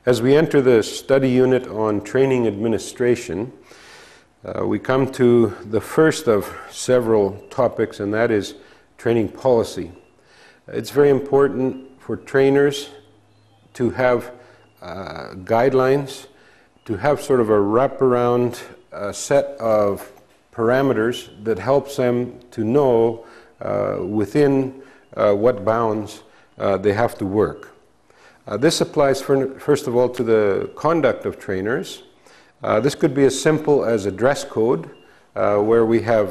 As we enter the study unit on training administration, we come to the first of several topics, and that is training policy. It's very important for trainers to have guidelines, to have sort of a wraparound set of parameters that helps them to know within what bounds they have to work. This applies, first of all, to the conduct of trainers. This could be as simple as a dress code, where we have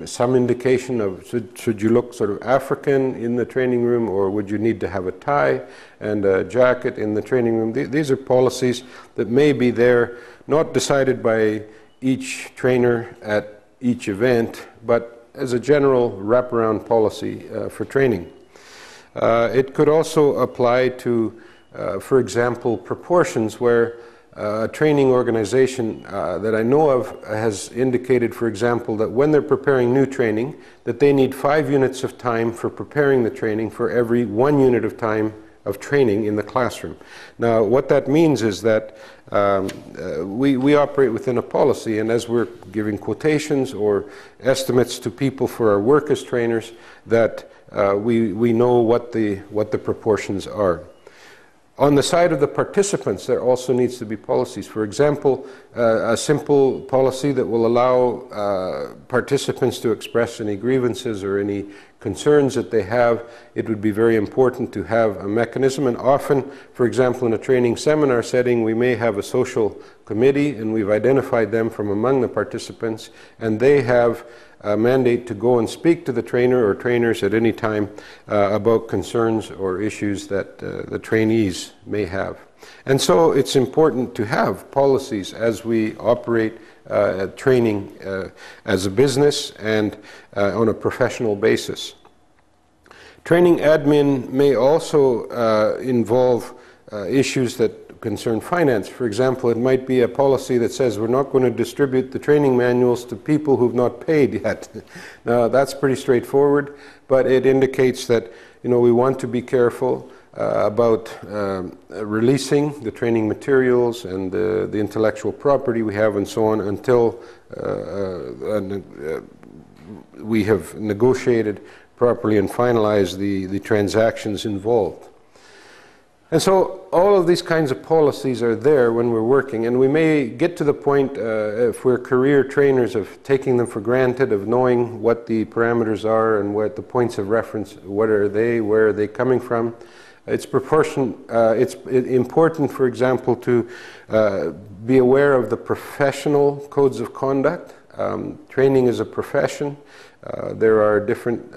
some indication of should you look sort of African in the training room, or would you need to have a tie and a jacket in the training room. These are policies that may be there, not decided by each trainer at each event, but as a general wraparound policy for training. It could also apply to, for example, proportions, where a training organization that I know of has indicated, for example, that when they're preparing new training, that they need 5 units of time for preparing the training for every 1 unit of time of training in the classroom. Now, what that means is that we operate within a policy, and as we're giving quotations or estimates to people for our work as trainers, that we know what the proportions are. On the side of the participants, there also needs to be policies. For example, a simple policy that will allow participants to express any grievances or any concerns that they have. It would be very important to have a mechanism, and often, for example, in a training seminar setting, we may have a social committee, and we've identified them from among the participants, and they have a mandate to go and speak to the trainer or trainers at any time about concerns or issues that the trainees may have. And so it's important to have policies as we operate training as a business and on a professional basis. Training admin may also involve issues that concern finance. For example, it might be a policy that says we're not going to distribute the training manuals to people who've not paid yet. Now, that's pretty straightforward, but it indicates that, you know, we want to be careful about releasing the training materials and the intellectual property we have and so on until we have negotiated properly and finalized the transactions involved. And so all of these kinds of policies are there when we're working, and we may get to the point, if we're career trainers, of taking them for granted, of knowing what the parameters are and what the points of reference, what are they, where are they coming from. It's important, for example, to be aware of the professional codes of conduct. Training is a profession. There are different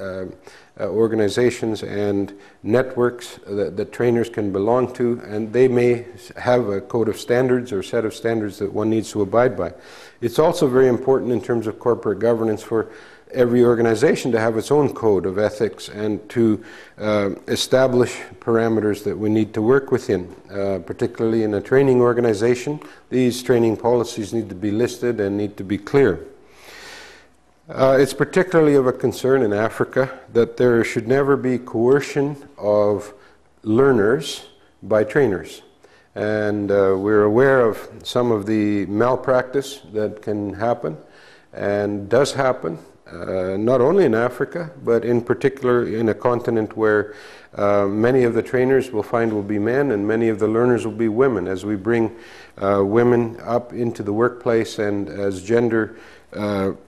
organizations and networks that trainers can belong to, and they may have a code of standards or set of standards that one needs to abide by. It's also very important in terms of corporate governance for every organization to have its own code of ethics and to establish parameters that we need to work within. Particularly in a training organization, these training policies need to be listed and need to be clear. It's particularly of a concern in Africa that there should never be coercion of learners by trainers. And we're aware of some of the malpractice that can happen and does happen, not only in Africa, but in particular in a continent where many of the trainers will find will be men and many of the learners will be women, as we bring women up into the workplace and as gender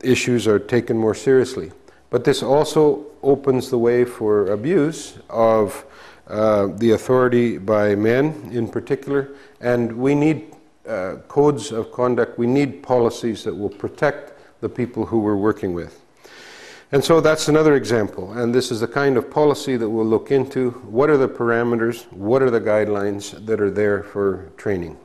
issues are taken more seriously. But this also opens the way for abuse of the authority by men in particular, and we need codes of conduct, we need policies that will protect the people who we're working with. And so that's another example, and this is the kind of policy that we'll look into. What are the parameters, what are the guidelines that are there for training?